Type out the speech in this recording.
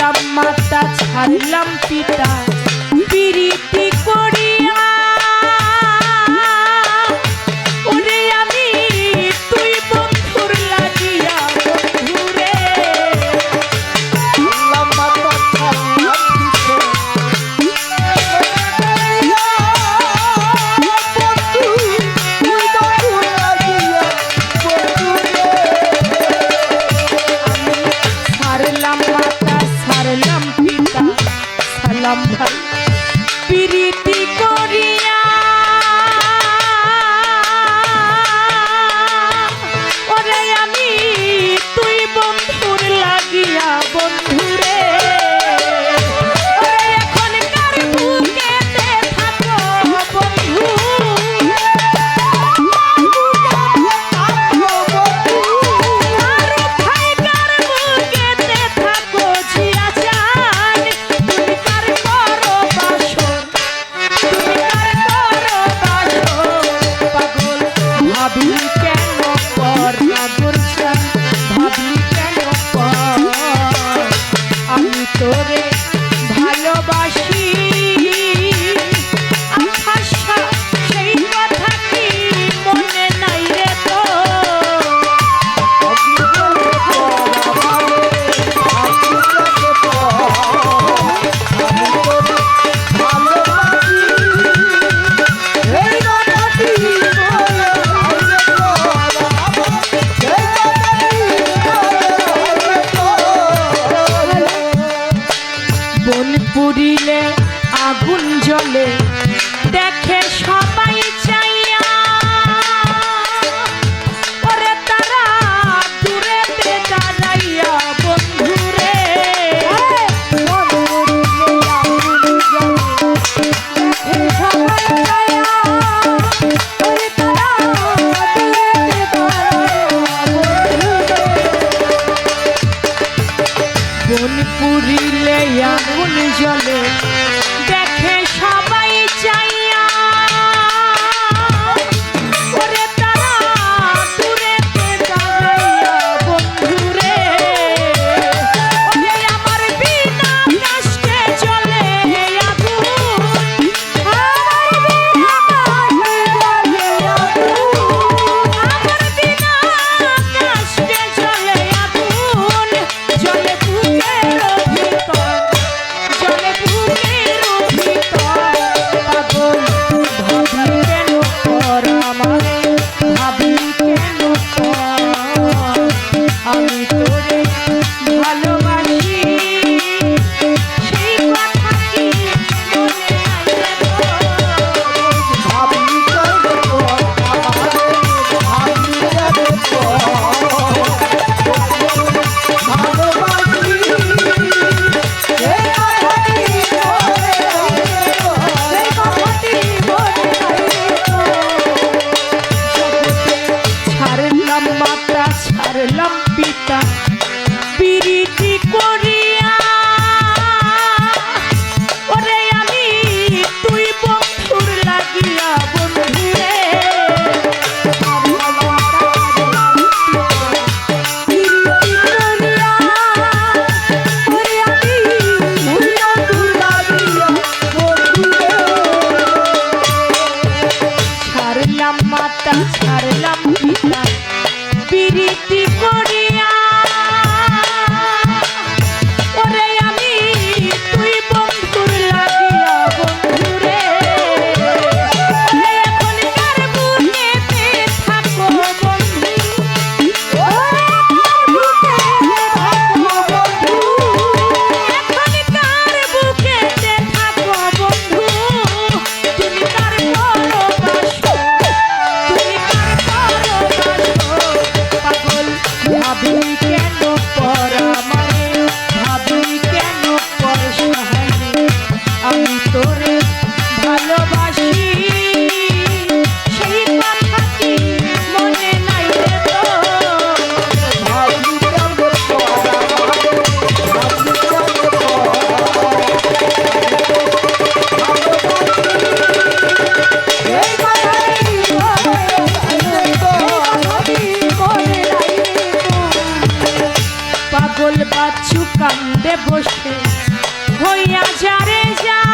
ছাড়লাম মাতা ছাড়লাম পিতা প্রীতি করিয়া ওরে আমি তুই বন্ধুর লাগিয়া বন্ধুরে ভাই প্রীতি করিয়া ওরে আমি তুই বন্ধুর লাগিয়া বন্ধুরে এখন কার বুকেতে থাকো বন্ধু আর ভাই কার বুকেতে থাকো জিয়া জান তুমি কার করো বাসর তুমি কার করো বাসর পাগল ভাবলি কেন পর পাগল ভাবলি কেন পর আমি তোরে ভালোবাসি আশা সেই কথা কি মনে নাই রে তো বন পুরিলে আগুন জ্বলে দেখে সবাই চাইয়া ওরে তারা দূরেতে দাঁড়াইয়া বন্ধুরে বন পুরিলে আগুন জ্বলে দেখে সবাই চাইয়া ওরে তারা দূরেতে দাঁড়াইয়া বন্ধুরে ওরে আমার বিনা কষ্টে জ্বলে আগুন আমার বিনা কষ্টে জ্বলে আগুন জ্বলে বুকের ভিতর জ্বলে বুকের ভিতর হইয়া যারে যা